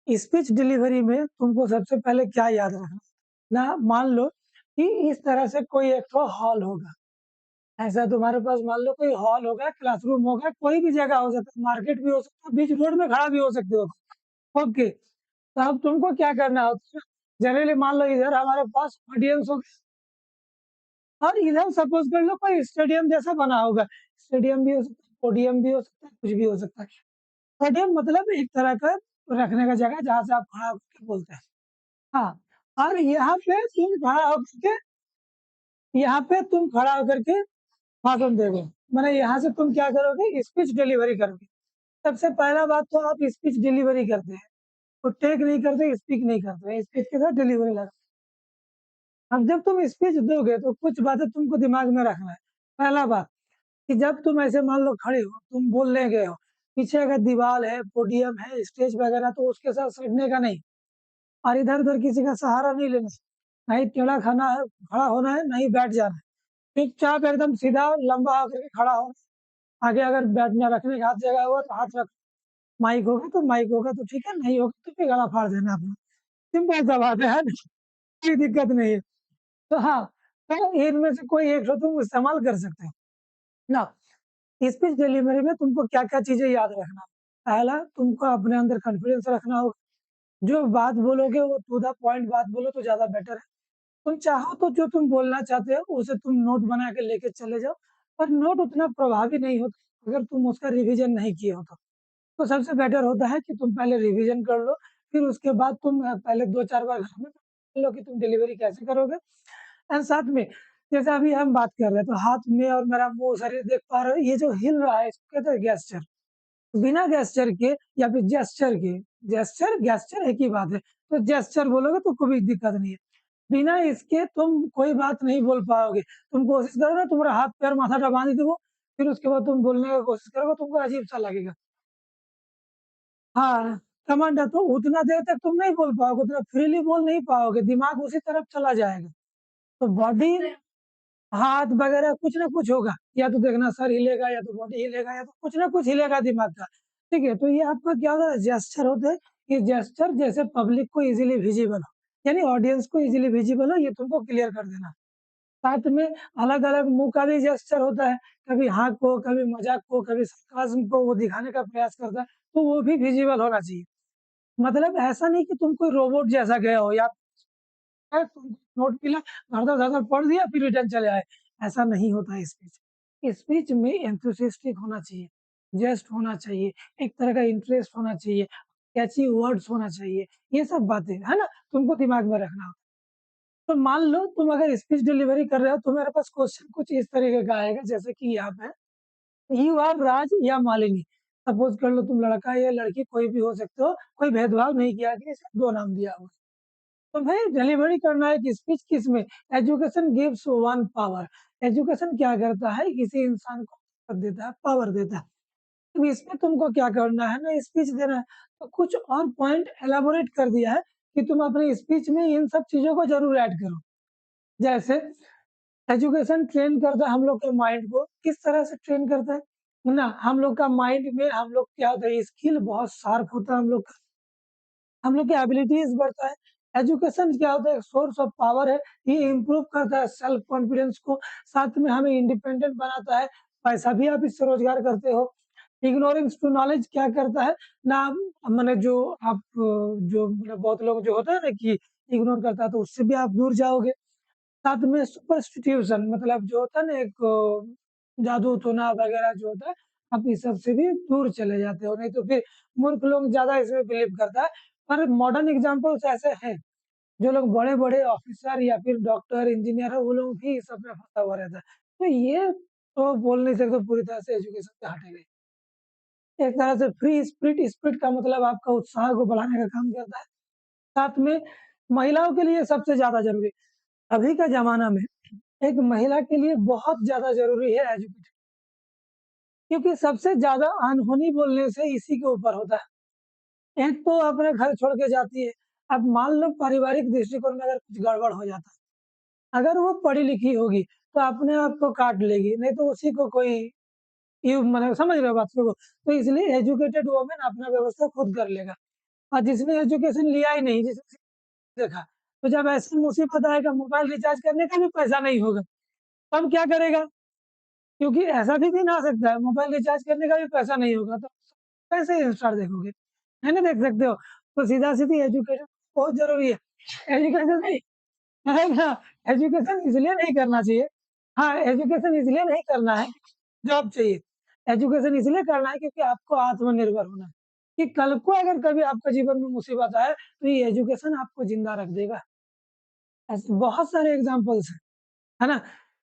Speech delivery में तुमको सबसे पहले क्या याद रखना ना, मान लो कि इस तरह से कोई एक तो हॉल होगा, ऐसा तुम्हारे पास मान लो कोई हॉल होगा, क्लासरूम होगा, कोई भी जगह हो सकता है, मार्केट भी हो सकता है, बीच रोड में खड़ा भी हो सकते हो। ओके, तो अब तुमको क्या करना होता है, जनरली मान लो इधर हमारे पास ऑडियंस हो और इधर सपोज कर लो कोई स्टेडियम जैसा बना होगा, स्टेडियम भी हो सकता है, पोडियम भी हो सकता है, कुछ भी हो सकता है। पोडियम मतलब एक तरह का रखने का जगह जहाँ से आप खड़ा होकर बोलते हैं। हाँ, और यहाँ पे तुम खड़ा होकर के भाषण दोगे, मैंने यहाँ से तुम क्या करोगे, स्पीच डिलीवरी करोगे। सबसे पहला बात तो आप स्पीच डिलीवरी करते हैं, तो टेक नहीं करते, स्पीक नहीं करते, स्पीच के साथ डिलीवरी लगा। अब जब तुम स्पीच दोगे तो कुछ बातें तुमको दिमाग में रखना है। पहला बात कि जब तुम ऐसे मान लो खड़े हो, तुम बोलने गए हो, पीछे अगर दीवार है, पोडियम है, स्टेज वगैरह, तो उसके साथ सटने का नहीं, और इधर उधर किसी का सहारा नहीं लेना, नहीं टेढ़ा खाना है, खड़ा होना है, नहीं बैठ जाना है, चुपचाप एकदम सीधा लंबा होकर के खड़ा होना। आगे अगर बैठना रखने का हाथ जगह हुआ तो हाथ रख, माइक होगा तो माइक होगा तो ठीक है, नहीं होगा तो फिर गला फाड़ देना अपना। सिंपल सा बात है ना? कोई दिक्कत नहीं है। तो हाँ, तो इनमें से कोई एक तो तुम इस्तेमाल कर सकते हो ना। स्पीच डिलीवरी में तुमको क्या क्या चीजें याद रखना, पहला तुमको अपने अंदर कॉन्फिडेंस रखना होगा, जो बात बोलोगे वो टू द पॉइंट बात बोलो तो ज्यादा बेटर है। तुम चाहो तो जो तुम बोलना चाहते हो उसे तुम नोट बना के लेके चले जाओ, पर नोट उतना प्रभावी नहीं होता अगर तुम उसका रिवीजन नहीं किए हो तो सबसे बेटर होता है कि तुम पहले रिवीजन कर लो, फिर उसके बाद तुम पहले 2-4 बार घर में कर लो कि तुम डिलीवरी कैसे करोगे। एंड साथ में जैसे अभी हम बात कर रहे हैं तो हाथ में और मेरा मुँह शरीर देख पा रहे हो, ये जो हिल रहा है इसको कहते हैं गेस्चर। बिना गेस्चर के या फिर जेस्चर के, जेस्चर गेस्चर एक ही बात है, तो जेस्चर बोलोगे तो कोई दिक्कत नहीं है। बिना इसके तुम कोई बात नहीं बोल पाओगे। तुम कोशिश करो ना, तुम्हारा हाथ पैर माथा दबा दी वो, फिर उसके बाद तुम बोलने का कोशिश करोगे, तुमको अजीब सा लगेगा। हाँ, कमांड है तो उतना देर तक तुम नहीं बोल पाओगे, उतना फ्रीली बोल नहीं पाओगे, दिमाग उसी तरफ चला जाएगा। तो बॉडी, हाथ वगैरह कुछ ना कुछ होगा, या तो देखना सर हिलेगा, या तो बॉडी हिलेगा, या तो कुछ ना कुछ हिलेगा दिमाग का। ठीक है, तो ये आपका क्या होता है, जेस्चर होता है। ये जेस्चर जैसे पब्लिक को इजीली विजिबल हो, यानी ऑडियंस को इजीली विजिबल हो, ये तुमको क्लियर कर देना। साथ में अलग अलग मुंह का भी जेस्चर होता है, कभी हाँ को, कभी मजाक को, कभी sarcasm को वो दिखाने का प्रयास करता है, तो वो भी विजिबल होना चाहिए। मतलब ऐसा नहीं कि तुम कोई रोबोट जैसा गए हो, या तुम नोट मिला, धड़-धड़ पढ़ दिया फिर रिटर्न चले आए, ऐसा नहीं होता है स्पीच। स्पीच में एंथुसियास्टिक होना चाहिए, जेस्ट होना चाहिए, एक तरह का इंटरेस्ट होना चाहिए, कैची वर्ड्स होना चाहिए, ये सब बातें, है ना? तुमको दिमाग में रखना होगा। तो मान लो तुम अगर स्पीच डिलीवरी कर रहे हो तो मेरे पास क्वेश्चन कुछ इस तरीके का आएगा, जैसे कि यहाँ पे यू आर राज या मालिनी। सपोज कर लो तुम लड़का या लड़की कोई भी हो सकते हो, कोई भेदभाव नहीं किया गया, सिर्फ 2 नाम दिया हुआ है। तो भाई डिलीवरी करना है कि स्पीच किस में, education gives one power. Education क्या करता है, किसी इंसान को ताकत देता है, पावर देता है। तो इसमें तुमको क्या करना है ना, स्पीच देना है। तो कुछ और पॉइंट एलाबोरेट कर दिया है कि तुम अपनी स्पीच में इन सब चीजों को जरूर ऐड करो। जैसे एजुकेशन ट्रेन करता है हम लोग के माइंड को, किस तरह से ट्रेन करता है ना, हम लोग का माइंड में हम लोग क्या होता है, स्किल बहुत शार्प होता है हम लोग का, हम लोग की एबिलिटीज बढ़ता है। एजुकेशन क्या होता है, सोर्स ऑफ पावर है, ये इम्प्रूव करता है सेल्फ कॉन्फिडेंस को, साथ में हमें इंडिपेंडेंट बनाता है, पैसा भी आप इससे रोजगार करते हो। इग्नोरेंस टू नॉलेज क्या करता है ना, मैंने जो आप जो मतलब बहुत लोग जो होता है ना कि इग्नोर करता है, तो उससे भी आप दूर जाओगे। साथ में सुपरस्टिट्यूशन मतलब जो होता है ना एक जादू टोना वगैरह जो होता है, आप इस सब से भी दूर चले जाते हो, नहीं तो फिर मूर्ख लोग ज्यादा इसमें बिलीव करता है। पर मॉडर्न एग्जाम्पल्स ऐसे हैं, जो लोग बड़े-बड़े ऑफिसर या फिर डॉक्टर, इंजीनियर है, वो लोग भी इस सब में फँसा हुआ रहता है। तो ये तो बोल नहीं सकते पूरी तरह से एजुकेशन से हटे हुए। एक तरह से फ्री स्पिरिट, स्पिरिट का मतलब आपका उत्साह को बढ़ाने का काम करता है। साथ में महिलाओं के लिए सबसे ज़्यादा ज़रूरी, अभी का ज़माना में एक महिला के लिए बहुत ज़्यादा ज़रूरी है एजुकेशन, क्योंकि सबसे ज़्यादा अनहोनी बोलने से इसी के ऊपर होता है। एक तो अपने घर छोड़ के जाती है, अब मान लो पारिवारिक दृष्टिकोण में अगर कुछ गड़बड़ हो जाता है, अगर वो पढ़ी-लिखी होगी, तो अपने आप को काट लेगी, नहीं तो उसी को कोई समझ रहे हो बात को? तो इसलिए एजुकेटेड वुमन अपना व्यवस्था खुद कर लेगा। और जिसने एजुकेशन लिया ही नहीं, जिसने देखा, तो जब ऐसी मुसीबत आएगा, मोबाइल रिचार्ज करने का भी पैसा नहीं होगा, तब क्या करेगा? क्योंकि ऐसा भी दिन आ सकता है, मोबाइल रिचार्ज करने का भी पैसा नहीं होगा, तो कैसे इंस्टा देखोगे? है ना, देख सकते हो। तो सीधा-सीधी एजुकेशन बहुत ज़रूरी है। एजुकेशन नहीं है ना, एजुकेशन इसलिए नहीं करना चाहिए, हाँ, एजुकेशन इसलिए नहीं करना है, जॉब चाहिए। एजुकेशन इसलिए करना है क्योंकि आपको आत्मनिर्भर होना है, कि कल को अगर कभी आपके जीवन में मुसीबत आए, तो ये एजुकेशन आपको ज़िंदा रख देगा। ऐसे बहुत सारे एग्ज़ाम्पल्स हैं, है ना?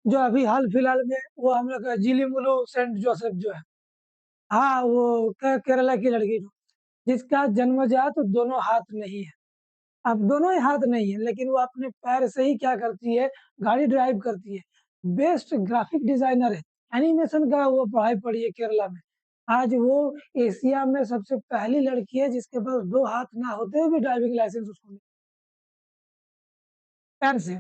जो अभी हाल-फिलहाल में वो हम लोग का जिलीमुलु सेंट जोसेफ जो है, हाँ, वो केरला की लड़की जो, जिसका जन्मजात दोनों हाथ नहीं है। अब दोनों ही हाथ नहीं है, लेकिन वो अपने पैर से ही क्या करती है, गाड़ी ड्राइव करती है। बेस्ट ग्राफिक डिज़ाइनर है, एनिमेशन का वो पढ़ाई पढ़ी है केरला में। आज वो एशिया में सबसे पहली लड़की है जिसके पास 2 हाथ ना होते हुए भी ड्राइविंग लाइसेंस उसको मिला, पैर से,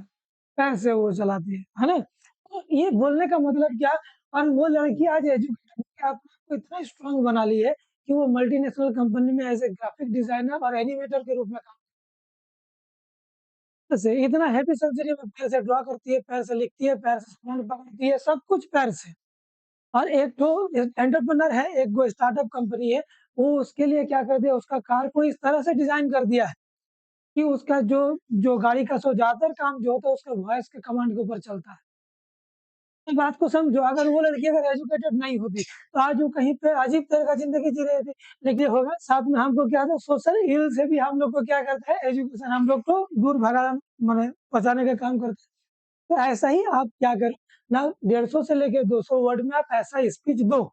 पैर से वो चलाती है ना? तो ये बोलने का मतलब क्या, और वो लड़की आज एजुकेटेड होके अपने आप को इतना स्ट्रॉन्ग बना ली है कि वो मल्टीनेशनल कंपनी में एज़ अ ग्राफिक डिज़ाइनर और एनिमेटर के रूप में काम से इतना हैवी सर्जरी में पैर से ड्रॉ करती है, पैर से लिखती है, पैर से फ़ोन पकड़ती है, सब कुछ पैर से। और एक तो एंटरप्रेन्योर है, एक वो स्टार्टअप कंपनी है, वो उसके लिए क्या कर दिया, उसका कार को इस तरह से डिज़ाइन कर दिया है कि उसका जो जो गाड़ी का ज़्यादातर काम जो होता है, उसका वॉइस के कमांड के ऊपर चलता है। इस बात को समझो, अगर वो लड़की अगर एजुकेटेड नहीं होती, तो आज वो कहीं पे अजीब तरह का ज़िंदगी जी रही थी। लेकिन होगा साथ में हमको क्या था, सोशल इल से भी हम लोग को क्या करता है, एजुकेशन हम लोग को दूर भगा माने बचाने का काम करता है। तो ऐसा ही आप क्या करो ना, 150 से लेके 200 वर्ड में आप ऐसा स्पीच दो,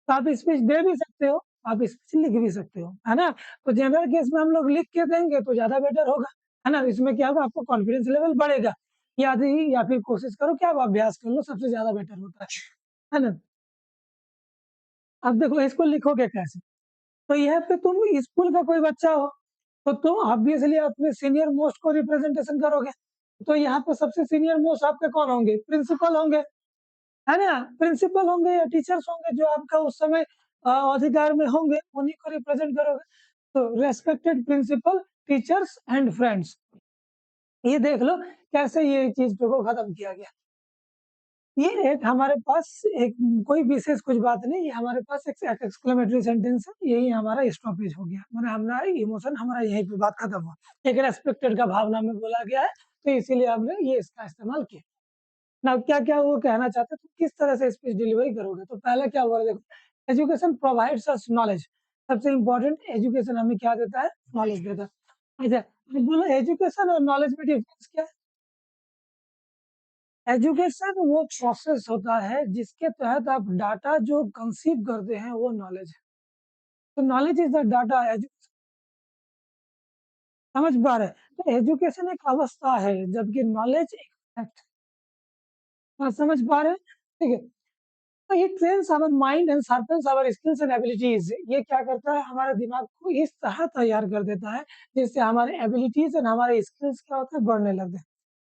तो आप स्पीच दे भी सकते हो, आप स्पीच लिख भी सकते हो, है ना? तो जनरल केस में हम लोग लिख के देंगे तो ज़्यादा बेटर होगा, है ना? इसमें क्या होगा, आपको कॉन्फिडेंस लेवल बढ़ेगा। या फिर कोशिश करो कि आप अभ्यास कर लो, सबसे ज़्यादा बेटर होता है ना? अब देखो इसको लिखोगे कैसे? तो यहाँ पे तुम स्कूल का कोई बच्चा हो, तो तुम ऑब्वियसली अपने सीनियर मोस्ट को रिप्रेजेंटेशन करोगे। तो यहाँ पे सबसे सीनियर मोस्ट आपके कौन होंगे? प्रिंसिपल होंगे, है ना? प्रिंसिपल होंगे या टीचर्स होंगे जो आपका उस समय अधिकार में होंगे, उन्हीं को रिप्रेजेंट करोगे। तो respected principal, teachers and friends, ये देख लो कैसे ये चीज़ को खत्म किया गया। ये एक हमारे पास एक कोई विशेष कुछ बात नहीं, ये हमारे पास एक एक्सक्लेमेटरी सेंटेंस है, यही हमारा स्टॉपेज हो गया। माने हमारा इमोशन हमारा यहीं पे बात खत्म हुआ। एक रेस्पेक्टेड का भावना में बोला गया है, तो इसीलिए हमने ये इसका इस्तेमाल किया। ना क्या-क्या वो कहना चाहते हैं, तो किस तरह से स्पीच डिलीवरी करोगे? तो पहला क्या हुआ देखो, एजुकेशन प्रोवाइड्स अस नॉलेज, सबसे इम्पोर्टेंट एजुकेशन हमें क्या देता है? नॉलेज देता है। अच्छा, अब बोलो एजुकेशन और नॉलेज में डिफरेंस क्या है? एजुकेशन वो प्रोसेस होता है जिसके तहत आप डाटा जो कंसीव करते हैं वो नॉलेज है। तो नॉलेज इज़ द डाटा एजु समझ पा रहे हैं? तो एजुकेशन एक अवस्था है जबकि नॉलेज एक फैक्ट है। समझ पा रहे हैं? ठीक है। तो ये trains our mind and sharpens our skills and abilities, ये क्या करता है, हमारे दिमाग को इस तरह तैयार कर देता है जिससे हमारे एबिलिटीज़ एंड हमारे स्किल्स क्या होता है, बढ़ने लगते हैं।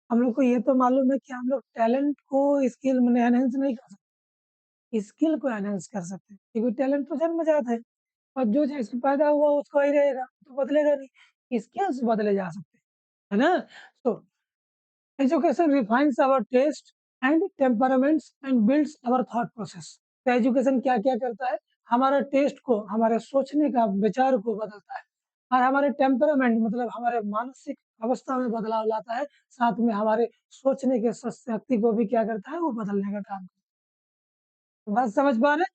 हम लोग को ये तो मालूम है कि हम लोग टैलेंट को स्किल में एनहांस नहीं कर सकते, स्किल को एनहांस कर सकते हैं क्योंकि टैलेंट तो जन्मजात है और जो जैसे पैदा हुआ उसका ही रहेगा, तो बदलेगा नहीं। स्किल्स बदले जा सकते हैं, है ना? तो education refines our taste and temperaments and builds our thought process। तो एजुकेशन क्या-क्या करता है? हमारा टेस्ट को, हमारे सोचने का विचार को बदलता है और हमारे टेम्परामेंट मतलब हमारे मानसिक अवस्था में बदलाव लाता है, साथ में हमारे सोचने के शक्ति को भी क्या करता है, वो बदलने का काम करता है। बात समझ पा रहे हैं?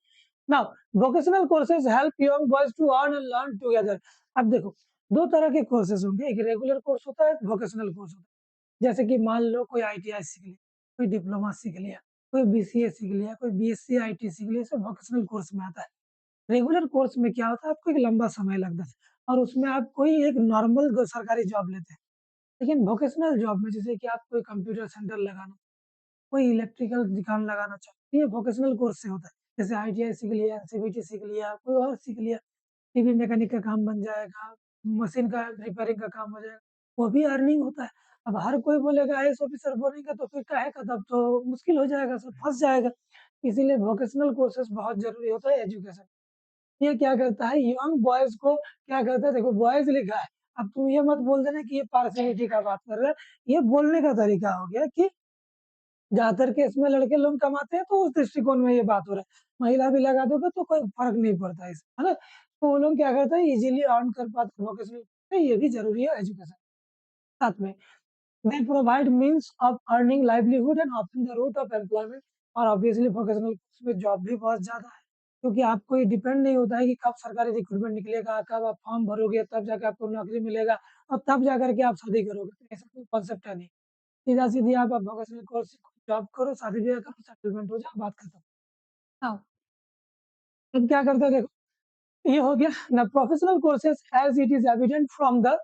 Now vocational courses help young boys to earn and learn together. अब देखो, 2 तरह के कोर्सेज होंगे, एक रेगुलर कोर्स होता है, एक वोकेशनल कोर्स होता है। जैसे कि मान लो कोई आईटीआई सीख लिया, कोई डिप्लोमा सीख लिया, कोई बीसीए सीख लिया, कोई बीएससी आईटी सीख लिया, सब वोकेशनल कोर्स में आता है। रेगुलर कोर्स में क्या होता है, आपको एक लंबा समय लगता है और उसमें आप कोई एक नॉर्मल सरकारी जॉब लेते हैं। लेकिन वोकेशनल जॉब में जैसे कि आप कोई कंप्यूटर सेंटर लगाना, कोई इलेक्ट्रिकल दुकान लगाना चाहते हैं, ये वोकेशनल कोर्स से होता है। जैसे आईटीआई सीख लिया, एनसीवीटी सीख लिया, कोई और सीख लिया, टीवी मैकेनिक का काम बन जाएगा, मशीन का रिपेयरिंग का काम हो जाएगा, वो भी अर्निंग होता है। अब हर कोई बोलेगा आईएएस ऑफिसर बनेगा तो फिर काहे का, तब तो मुश्किल हो जाएगा, सब फँस जाएगा। इसीलिए वोकेशनल कोर्सेज़ बहुत ज़रूरी होता है एजुकेशन। ये क्या करता है यंग बॉयज़ को क्या करता है देखो बॉयज़ लिखा है, अब तुम ये मत बोल देना कि ये पार्शियलिटी का बात कर रहा है, ये बोलने का तरीका हो गया कि ज़्यादातर केस में लड़के लोग कमाते हैं तो उस दृष्टिकोण में ये बात हो रहा है। महिला भी लगा दोगे तो कोई फ़र्क नहीं पड़ता इससे, है ना? तो वो लोग क्या करते हैं इज़िली अर्न कर पाते हैं वोकेशनल ये भी ज़रूरी है एजुकेशन साथ में। They provide means of earning livelihood and often the route of employment और ऑब्वियसली वोकेशनल कोर्स में जॉब भी बहुत ज़्यादा है, क्योंकि आपको ये डिपेंड नहीं होता है कि कब सरकारी रिक्रूटमेंट निकलेगा, कब आप फॉर्म भरोगे, तब जाके आपको नौकरी मिलेगा और तब जाकर के आप शादी करोगे, तो ऐसा कोई कॉन्सेप्ट है नहीं। सीधा-सीधी आप वोकेशनल कोर्स सीखो, जॉब करो, शादी-ब्याह करो, सेटलमेंट हो जाओ, बात खत्म। हाँ, अब क्या करते हैं देखो ये हो गया ना professional courses as it is evident from the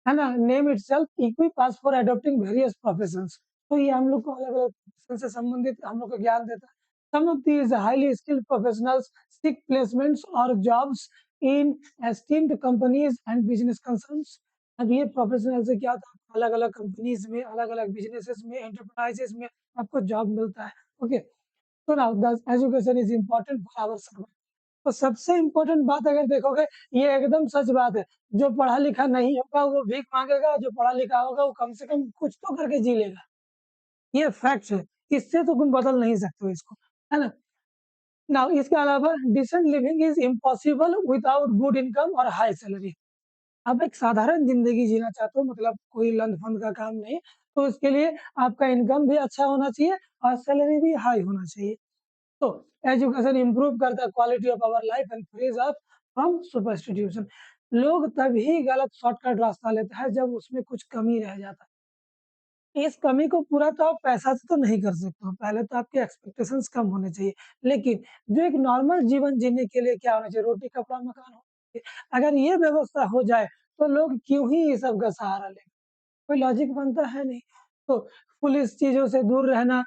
है ना name itself equip us for adopting various professions तो ये हम लोग को अलग अलग प्रोफेशन से संबंधित हम लोग को ज्ञान देता है some of these highly skilled professionals seek placements और jobs in esteemed companies and business concerns अब ये प्रोफेशनल से क्या होता है अलग अलग कंपनीज में अलग अलग बिजनेसेस में एंटरप्राइजेस में आपको जॉब मिलता है ओके तो now the education is important for our survival तो सबसे इम्पोर्टेंट बात अगर देखोगे ये एकदम सच बात है। जो पढ़ा-लिखा नहीं होगा वो भीख माँगेगा, जो पढ़ा-लिखा होगा वो कम से कम कुछ तो करके जी लेगा। ये फैक्ट है। इससे तो तुम बदल नहीं सकते हो इसको, है ना? नाउ इसके अलावा decent living is impossible without good income और हाई सैलरी। आप एक साधारण ज़िंदगी जीना चाहते हो मतलब कोई लंध-फंध का काम नहीं, तो उसके लिए आपका इनकम भी अच्छा होना चाहिए और सैलरी भी हाई होना चाहिए। तो एजुकेशन इम्प्रूव करता है quality of our life and frees us from superstition लोग तभी गलत शॉर्टकट रास्ता लेते हैं जब उसमें कुछ कमी रह जाता है इस कमी को पूरा तो आप पैसा से तो नहीं कर सकते हो पहले तो आपके एक्सपेक्टेशंस कम होने चाहिए लेकिन जो एक नॉर्मल जीवन जीने के लिए क्या होना चाहिए रोटी कपड़ा मकान हो चाहिए। अगर ये व्यवस्था हो जाए तो लोग क्यों ही ये सब का सहारा लें कोई लॉजिक बनता है नहीं। तो फुलिश चीज़ों से दूर रहना,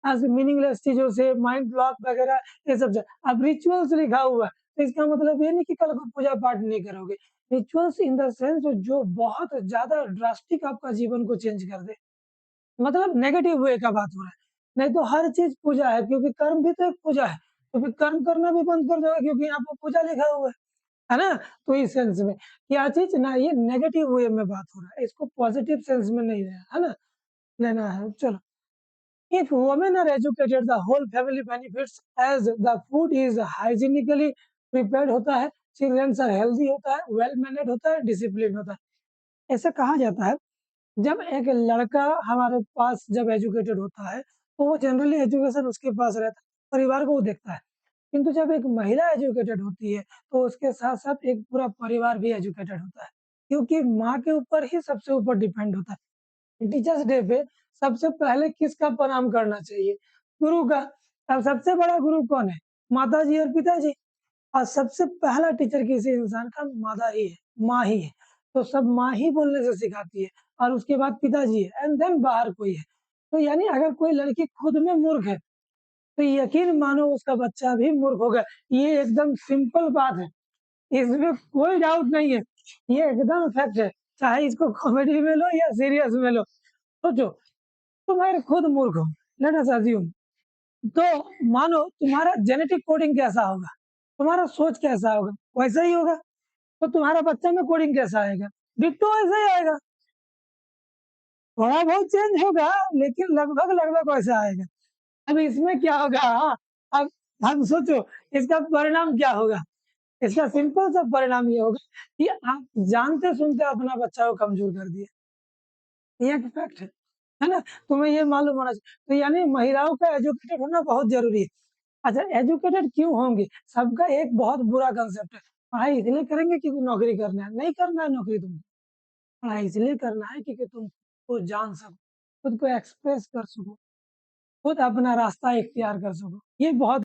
ऐसे मीनिंगलेस चीज़ों से माइंड ब्लॉक वगैरह ये सब से अब रिचुअल्स लिखा हुआ है, तो इसका मतलब ये नहीं कि कल को पूजा-पाठ नहीं करोगे। रिचुअल्स इन द सेंस जो बहुत ज़्यादा ड्रास्टिक आपका जीवन को चेंज कर दे। मतलब नेगेटिव वे का बात हो रहा है। नहीं तो हर चीज़ पूजा है क्योंकि कर्म भी तो एक पूजा है। तो फिर कर्म करना भी बंद कर दोगे क्योंकि यहाँ पे पूजा लिखा हुआ है ना? तो इस सेंस में क्या चीज़ ना ये नेगेटिव वे में बात हो रहा है, इसको पॉजिटिव सेंस में नहीं लेना, है ना? लेना है, चलो। If women are educated, the whole family benefits as the food is hygienically prepared होता है, children are healthy होता है, well mannered होता है, disciplined होता है। ऐसा कहा जाता है, जब एक लड़का हमारे पास जब एजुकेटेड होता है, तो वो जनरली एजुकेशन उसके पास रहता है, परिवार को वो देखता है। किंतु जब एक महिला एजुकेटेड होती है, तो उसके साथ-साथ एक पूरा परिवार भी एजुकेटेड होता है, क्योंकि माँ के ऊपर ही सबसे ऊपर डिपेंड होता है। टीचर्स डे पे सबसे पहले किसका प्रणाम करना चाहिए? गुरु का। अब सबसे बड़ा गुरु कौन है? माताजी और पिताजी और सबसे पहला टीचर किसी इंसान का माता ही है, माँ ही है। तो सब माँ ही बोलने से सिखाती है और उसके बाद पिताजी है एंड देन बाहर कोई है। तो यानी अगर कोई लड़की खुद में मूर्ख है, तो यकीन मानो उसका बच्चा भी मूर्ख होगा। ये एकदम सिंपल बात है, इसमें कोई डाउट नहीं है। ये एकदम फैक्ट है, चाहे इसको कॉमेडी में लो या सीरियस में लो। सोचो तुम अगर खुद मूर्ख हो, लेट अस अज्यूम तो मानो तुम्हारा जेनेटिक कोडिंग कैसा होगा, तुम्हारा सोच कैसा होगा, वैसा ही होगा। तो तुम्हारा बच्चा में कोडिंग कैसा आएगा? डिट्टो वैसा ही आएगा। थोड़ा बहुत चेंज होगा, लेकिन लगभग वैसा आएगा। अब इसमें क्या होगा अब अब सोचो इसका परिणाम क्या होगा? इसका सिंपल सा परिणाम ये होगा कि आप जानते-सुनते अपना बच्चा को कमज़ोर कर दिए। ये एक फैक्ट है ना? तुम्हें ये मालूम होना चाहिए। तो यानी महिलाओं का एजुकेटेड होना बहुत ज़रूरी है। अच्छा एजुकेटेड क्यों होंगे? सबका एक बहुत बुरा कांसेप्ट है। पढ़ाई इसलिए करेंगे क्योंकि नौकरी करना है, नहीं करना है नौकरी तुमको। पढ़ाई इसलिए करना है क्योंकि तुम खुद को जान सको, खुद को एक्सप्रेस कर सको, खुद अपना रास्ता इख्तियार कर सको। ये बहुत